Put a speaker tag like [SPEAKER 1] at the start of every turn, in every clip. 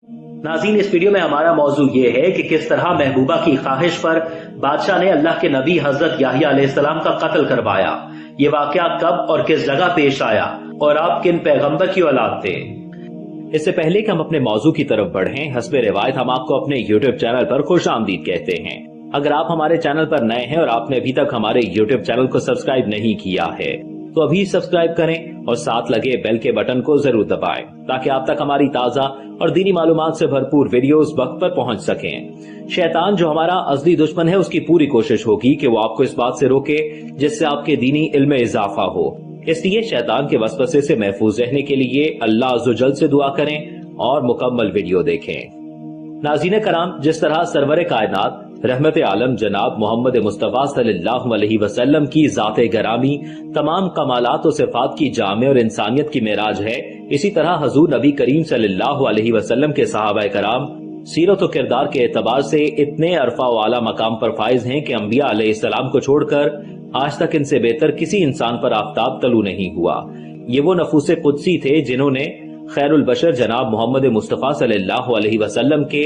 [SPEAKER 1] ناظرین، اس ویڈیو میں ہمارا موضوع یہ ہے کہ کس طرح محبوبہ کی خواہش پر بادشاہ نے اللہ کے نبی حضرت یحییٰ علیہ السلام کا قتل کروایا۔ یہ واقعہ کب اور کس جگہ پیش آیا اور آپ کن پیغمبر کی اولاد تھے؟ اس سے پہلے کہ ہم اپنے موضوع کی طرف بڑھیں، حسب روایت ہم آپ کو اپنے یوٹیوب چینل پر خوش آمدید کہتے ہیں۔ اگر آپ ہمارے چینل پر نئے ہیں اور آپ نے ابھی تک ہمارے یوٹیوب چینل کو سبسکرائب نہیں کیا ہے تو ابھی سبسکرائب کریں اور ساتھ لگے بیل کے بٹن کو ضرور دبائیں تاکہ آپ تک ہماری تازہ اور دینی معلومات سے بھرپور ویڈیوز وقت پر پہنچ سکیں۔ شیطان جو ہمارا ازلی دشمن ہے، اس کی پوری کوشش ہوگی کہ وہ آپ کو اس بات سے روکے جس سے آپ کے دینی علم میں اضافہ ہو۔ اس لیے شیطان کے وسوسے سے محفوظ رہنے کے لیے اللہ عز و جل سے دعا کریں اور مکمل ویڈیو دیکھیں۔ ناظرین کرام، جس طرح سرور کائنات رحمت عالم جناب محمد مصطفیٰ صلی اللہ علیہ وسلم کی ذات گرامی تمام کمالات و صفات کی جامع اور انسانیت کی معراج ہے، اسی طرح حضور نبی کریم صلی اللہ علیہ وسلم کے صحابہ کرام سیرت و کردار کے اعتبار سے اتنے عرفہ و اعلیٰ مقام پر فائز ہیں کہ انبیاء علیہ السلام کو چھوڑ کر آج تک ان سے بہتر کسی انسان پر آفتاب طلوع نہیں ہوا۔ یہ وہ نفوس قدسی تھے جنہوں نے خیر البشر جناب محمد مصطفیٰ صلی اللہ علیہ وسلم کے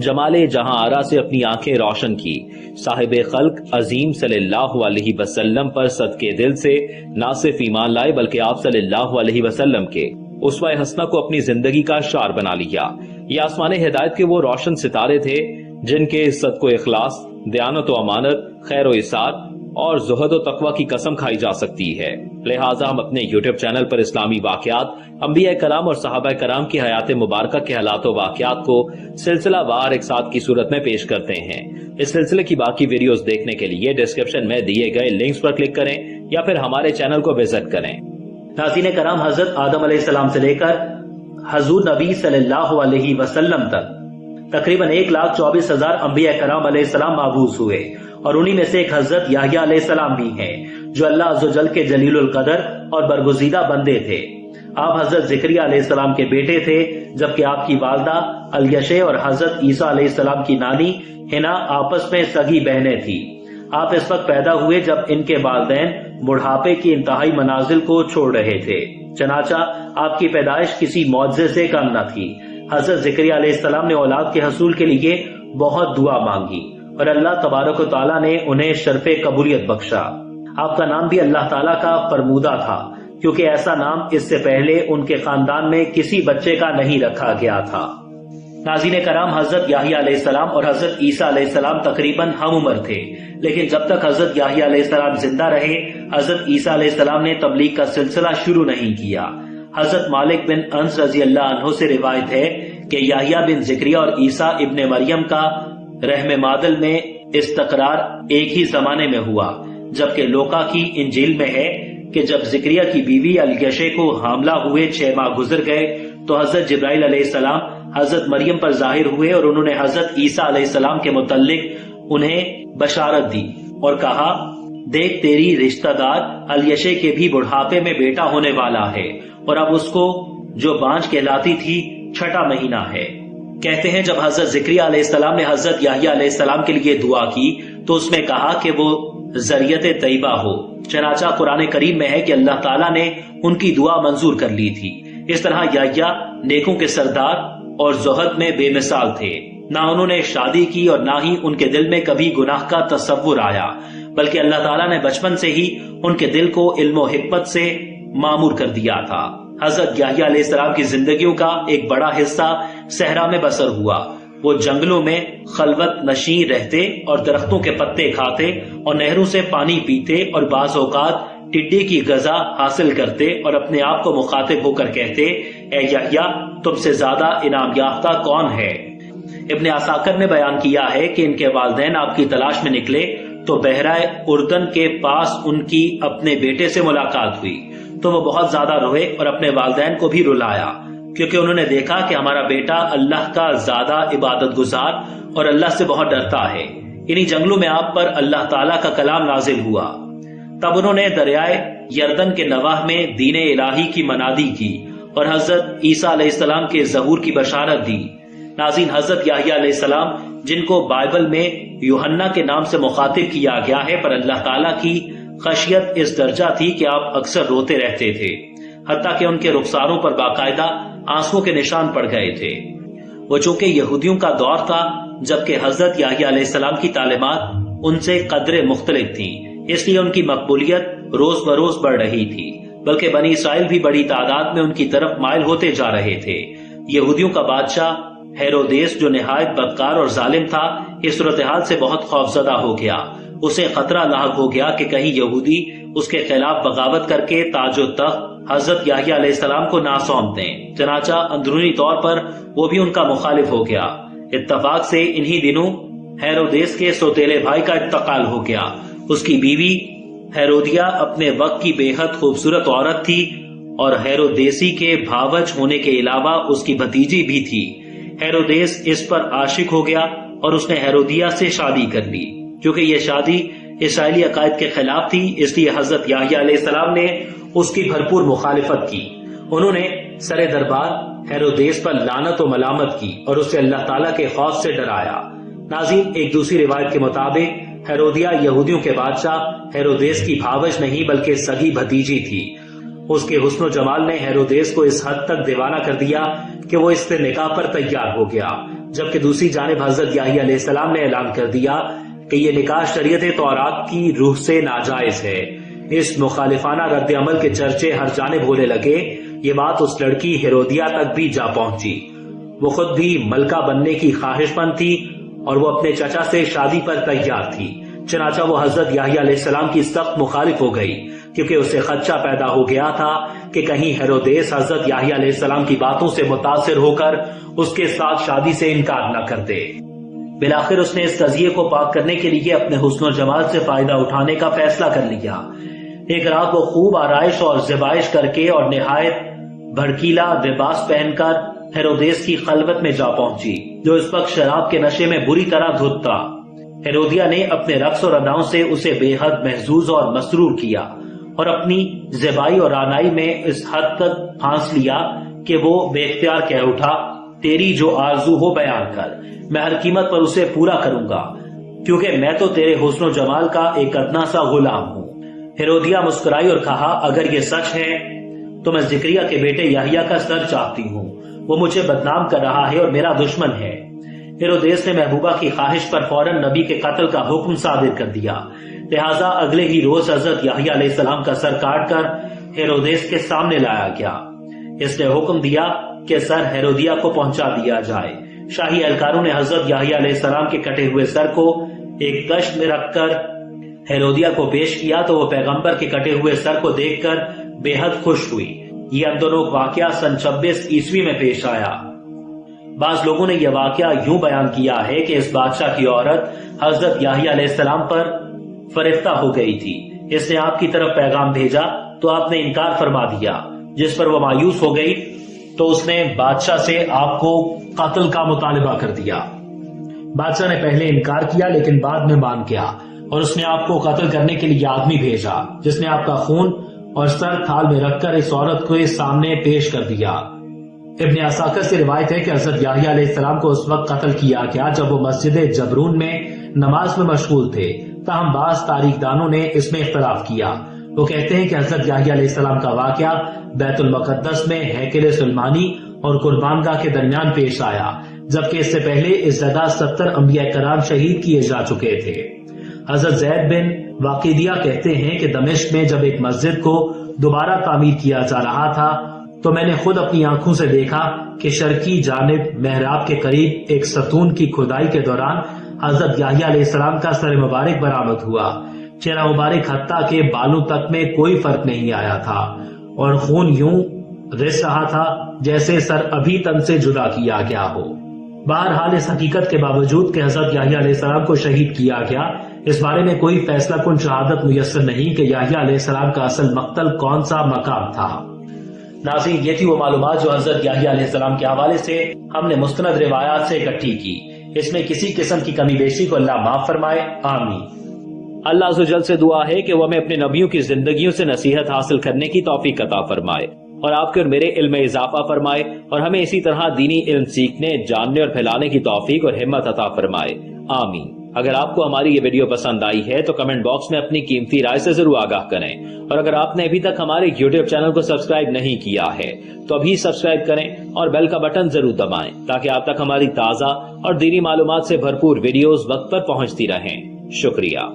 [SPEAKER 1] جمال جہاں آرا سے اپنی آنکھیں روشن کی۔ صاحب خلق عظیم صلی اللہ علیہ وسلم پر صدقے دل سے نہ صرف ایمان لائے بلکہ آپ صلی اللہ علیہ وسلم کے اسوہ حسنہ کو اپنی زندگی کا شعار بنا لیا۔ یہ آسمان ہدایت کے وہ روشن ستارے تھے جن کے صدق و اخلاص، دیانت و امانت، خیر و احسان اور زہد و تقوی کی قسم کھائی جا سکتی ہے۔ لہٰذا ہم اپنے یوٹیوب چینل پر اسلامی واقعات، انبیاء کرام اور صحابہ کرام کی حیات مبارکہ کے حالات و واقعات کو سلسلہ وار ایک ساتھ کی صورت میں پیش کرتے ہیں۔ اس سلسلے کی باقی ویڈیوز دیکھنے کے لیے ڈسکرپشن میں دیے گئے لنکس پر کلک کریں یا پھر ہمارے چینل کو وزٹ کریں۔ ناظرین کرام، حضرت آدم علیہ السلام سے لے کر حضور نبی صلی اللہ علیہ وسلم تک تقریباً 1,24,000 انبیاء کرام علیہ السلام مبعوث ہوئے، اور انہی میں سے ایک حضرت یحییٰ علیہ السلام بھی ہیں جو اللہ عز و جل کے جلیل القدر اور برگزیدہ بندے تھے۔ آپ حضرت زکریا علیہ السلام کے بیٹے تھے، جبکہ آپ کی والدہ الیشع اور حضرت عیسیٰ علیہ السلام کی نانی حنا آپس میں سگی بہنیں تھیں۔ آپ اس وقت پیدا ہوئے جب ان کے والدین بڑھاپے کی انتہائی منازل کو چھوڑ رہے تھے، چنانچہ آپ کی پیدائش کسی معجزے سے کم نہ تھی۔ حضرت زکریا علیہ السلام نے اولاد کے حصول کے لیے بہت دعا مانگی اور اللہ تبارک و تعالیٰ نے انہیں شرف قبولیت بخشا۔ آپ کا نام بھی اللہ تعالیٰ کا فرمودہ تھا، کیونکہ ایسا نام اس سے پہلے ان کے خاندان میں کسی بچے کا نہیں رکھا گیا تھا۔ ناظرین کرام، حضرت یحییٰ علیہ السلام اور حضرت عیسیٰ علیہ السلام تقریباً ہم عمر تھے، لیکن جب تک حضرت یحییٰ علیہ السلام زندہ رہے، حضرت عیسیٰ علیہ السلام نے تبلیغ کا سلسلہ شروع نہیں کیا۔ حضرت مالک بن انس رضی اللہ عنہ سے روایت ہے کہ یحییٰ بن زکریا اور عیسیٰ ابن مریم کا رحم مادل میں استقرار ایک ہی زمانے میں ہوا، جبکہ لوقا کی انجیل میں ہے کہ جب زکریا کی بیوی الیشع کو حاملہ ہوئے 6 ماہ گزر گئے تو حضرت جبرائیل علیہ السلام حضرت مریم پر ظاہر ہوئے اور انہوں نے حضرت عیسیٰ علیہ السلام کے متعلق انہیں بشارت دی اور کہا، دیکھ تیری رشتہ دار الیشع کے بھی بڑھاپے میں بیٹا ہونے والا ہے، اور اب اس کو جو بانجھ کہلاتی تھی 6واں مہینہ ہے۔ کہتے ہیں جب حضرت زکریا علیہ السلام نے حضرت یحییٰ علیہ السلام کے لیے دعا کی تو اس میں کہا کہ وہ ذریت طیبہ ہو، چنانچہ قرآن کریم میں ہے کہ اللہ تعالیٰ نے ان کی دعا منظور کر لی تھی۔ اس طرح یحییٰ نیکوں کے سردار اور زہد میں بے مثال تھے، نہ انہوں نے شادی کی اور نہ ہی ان کے دل میں کبھی گناہ کا تصور آیا، بلکہ اللہ تعالیٰ نے بچپن سے ہی ان کے دل کو علم و حکمت سے معمور کر دیا تھا۔ حضرت یحییٰ علیہ السلام کی زندگیوں کا ایک بڑا حصہ صحرا میں بسر ہوا۔ وہ جنگلوں میں خلوت نشین رہتے اور درختوں کے پتے کھاتے اور نہروں سے پانی پیتے اور بعض اوقات ٹڈی کی غذا حاصل کرتے اور اپنے آپ کو مخاطب ہو کر کہتے، اے یحییٰ تم سے زیادہ انعام یافتہ کون ہے؟ ابن عساکر نے بیان کیا ہے کہ ان کے والدین آپ کی تلاش میں نکلے تو بحیرہ اردن کے پاس ان کی اپنے بیٹے سے ملاقات ہوئی تو وہ بہت زیادہ روئے اور اپنے والدین کو بھی رلایا، کیونکہ انہوں نے دیکھا کہ ہمارا بیٹا اللہ کا زیادہ عبادت گزار اور اللہ سے بہت ڈرتا ہے۔ انہی جنگلوں میں آپ پر اللہ تعالیٰ کا کلام نازل ہوا۔ تب انہوں نے دریائے یردن کے نواح میں دین الہی کی منادی کی اور حضرت عیسیٰ علیہ السلام کے ظہور کی بشارت دی۔ ناظرین، حضرت یحییٰ علیہ السلام جن کو بائبل میں یوحنا کے نام سے مخاطب کیا گیا ہے، پر اللہ تعالیٰ کی خشیت اس درجہ تھی کہ آپ اکثر روتے رہتے تھے، حتیٰ کہ ان کے رخساروں پر باقاعدہ آنسوؤں کے نشان پڑ گئے تھے۔ وہ چونکہ یہودیوں کا دور تھا جبکہ حضرت یحییٰ علیہ السلام کی تعلیمات ان سے قدرے مختلف تھیں، اس لیے ان کی مقبولیت روز بروز بڑھ رہی تھی، بلکہ بنی اسرائیل بھی بڑی تعداد میں ان کی طرف مائل ہوتے جا رہے تھے۔ یہودیوں کا بادشاہ ہیرودیس جو نہایت بدکار اور ظالم تھا، اس صورتحال سے بہت خوفزدہ ہو گیا۔ اسے خطرہ لاحق ہو گیا کہ کہیں یہودی اس کے خلاف بغاوت کر کے تاج و تخت حضرت یحییٰ علیہ السلام کو نہ سونپ دیں۔ چنانچہ اندرونی طور پر وہ بھی ان کا مخالف ہو گیا۔ اتفاق سے انہی دنوں ہیرودیس کے سوتیلے بھائی کا انتقال ہو گیا۔ اس کی بیوی ہیرودیہ اپنے وقت کی بے حد خوبصورت عورت تھی اور ہیرودیسی کے بھاوج ہونے کے علاوہ اس کی بھتیجی بھی تھی۔ ہیرودیس اس پر عاشق ہو گیا اور اس نے ہیرودیہ سے شادی کر لی۔ کیونکہ یہ شادی اسرائیلی عقائد کے خلاف تھی، اس لیے حضرت یحییٰ علیہ السلام نے اس کی بھرپور مخالفت کی۔ انہوں نے سر دربار ہیرودیس پر لعنت و ملامت کی اور اسے اللہ تعالیٰ کے خوف سے ڈرایا۔ ناظرین، ایک دوسری روایت کے مطابق ہیرودیہ یہودیوں کے بادشاہ ہیرودیس کی بھاوج نہیں بلکہ سگی بھتیجی تھی۔ اس کے حسن و جمال نے ہیرودیس کو اس حد تک دیوانہ کر دیا کہ وہ اس سے نکاح پر تیار ہو گیا، جبکہ دوسری جانب حضرت یحییٰ علیہ السلام نے اعلان کر دیا کہ یہ نکاح شریعت تورات کی روح سے ناجائز ہے۔ اس مخالفانہ رد عمل کے چرچے ہر جانب ہونے لگے۔ یہ بات اس لڑکی ہیرودیہ تک بھی جا پہنچی۔ وہ خود بھی ملکہ بننے کی خواہش مند تھی اور وہ اپنے چچا سے شادی پر تیار تھی۔ چنانچہ وہ حضرت یحییٰ علیہ السلام کی سخت مخالف ہو گئی، کیونکہ اسے خدشہ پیدا ہو گیا تھا کہ کہیں ہیرودیس حضرت یحییٰ علیہ السلام کی باتوں سے متاثر ہو کر اس کے ساتھ شادی سے انکار نہ کر دے۔ بالآخر اس نے اس قضیے کو پاک کرنے کے لیے اپنے حسن و جمال سے فائدہ اٹھانے کا فیصلہ کر لیا۔ ایک رات وہ خوب آرائش اور زیبائش کر کے اور نہایت بھڑکیلا لباس پہن کر ہیرودیس کی خلوت میں جا پہنچی، جو اس وقت شراب کے نشے میں بری طرح دھت تھا۔ ہیرودیہ نے اپنے رقص اور اداؤں سے اسے بے حد محظوظ اور مسرور کیا اور اپنی زیبائی اور رعنائی میں اس حد تک پھانس لیا کہ وہ بے اختیار کہہ اٹھا، تیری جو آرزو ہو بیان کر، میں ہر قیمت پر اسے پورا کروں گا، کیونکہ میں تو تیرے حسن و جمال کا ایک ادنا سا غلام ہوں۔ ہیرودیہ مسکرائی اور کہا، اگر یہ سچ ہے تو میں زکریا کے بیٹے یحییٰ کا سر چاہتی ہوں، وہ مجھے بدنام کر رہا ہے اور میرا دشمن ہے۔ ہیرودیس نے محبوبہ کی خواہش پر فوراً نبی کے قتل کا حکم صادر کر دیا، لہٰذا اگلے ہی روز حضرت یحییٰ علیہ السلام کا سر کاٹ کر ہیرودیس کے سامنے لایا گیا۔ اس نے حکم دیا کہ سر ہیرودیہ کو پہنچا دیا جائے۔ شاہی اہلکاروں نے حضرت یحییٰ علیہ السلام کے کٹے ہوئے سر کو ایک کشت میں رکھ کر ہیرودیہ کو پیش کیا تو وہ پیغمبر کے کٹے ہوئے سر کو دیکھ کر بے حد خوش ہوئی۔ یہ اندرونک واقعہ سن 26 عیسوی میں پیش آیا۔ بعض لوگوں نے یہ واقعہ یوں بیان کیا ہے کہ اس بادشاہ کی عورت حضرت یحییٰ علیہ السلام پر فرفتہ ہو گئی تھی۔ اس نے آپ کی طرف پیغام بھیجا تو آپ نے انکار فرما دیا، جس پر وہ مایوس ہو گئی تو اس نے بادشاہ سے آپ کو قتل کا مطالبہ کر دیا۔ بادشاہ نے پہلے انکار کیا لیکن بعد میں مان گیا اور اس نے آپ کو قتل کرنے کے لیے آدمی بھیجا، جس نے آپ کا خون اور سر تھال میں رکھ کر اس عورت کو سامنے پیش کر دیا۔ ابن عساکر سے روایت ہے کہ حضرت یحییٰ علیہ السلام کو اس وقت قتل کیا گیا جب وہ مسجد جبرون میں نماز میں مشغول تھے، تاہم بعض تاریخ دانوں نے اس میں اختلاف کیا۔ وہ کہتے ہیں کہ حضرت یحییٰ علیہ السلام کا واقعہ بیت المقدس میں ہیکل سلیمانی اور قربان گاہ کے درمیان پیش آیا، جبکہ اس سے پہلے اس جگہ 70 انبیاء کرام شہید کیے جا چکے تھے۔ حضرت زید بن واقیدیہ کہتے ہیں کہ دمشق میں جب ایک مسجد کو دوبارہ تعمیر کیا جا رہا تھا تو میں نے خود اپنی آنکھوں سے دیکھا کہ شرقی جانب محراب کے قریب ایک ستون کی کھدائی کے دوران حضرت یحییٰ علیہ السلام کا سر مبارک برآمد ہوا۔ چہرہ مبارک حتیٰ کہ بالوں تک میں کوئی فرق نہیں آیا تھا اور خون یوں رس رہا تھا جیسے سر ابھی تن سے جدا کیا گیا ہو۔ بہرحال اس حقیقت کے باوجود کہ حضرت یحییٰ علیہ السلام کو شہید کیا گیا، اس بارے میں کوئی فیصلہ کن شہادت میسر نہیں کہ یحییٰ علیہ السلام کا اصل مقتل کون سا مقام تھا۔ ناظرین، یہ تھی وہ معلومات جو حضرت یحییٰ علیہ السلام کے حوالے سے ہم نے مستند روایات سے اکٹھی کی۔ اس میں کسی قسم کی کمی بیشی کو اللہ معاف فرمائے، آمین۔ اللہ عز و جل سے دعا ہے کہ وہ ہمیں اپنے نبیوں کی زندگیوں سے نصیحت حاصل کرنے کی توفیق عطا فرمائے اور آپ کے اور میرے علم میں اضافہ فرمائے اور ہمیں اسی طرح دینی علم سیکھنے، جاننے اور پھیلانے کی توفیق اور ہمت عطا فرمائے، آمین۔ اگر آپ کو ہماری یہ ویڈیو پسند آئی ہے تو کمنٹ باکس میں اپنی قیمتی رائے سے ضرور آگاہ کریں، اور اگر آپ نے ابھی تک ہمارے یوٹیوب چینل کو سبسکرائب نہیں کیا ہے تو ابھی سبسکرائب کریں اور بیل کا بٹن ضرور دبائیں تاکہ آپ تک ہماری تازہ اور دینی معلومات سے بھرپور ویڈیوز وقت پر پہنچتی رہیں۔ شکریہ۔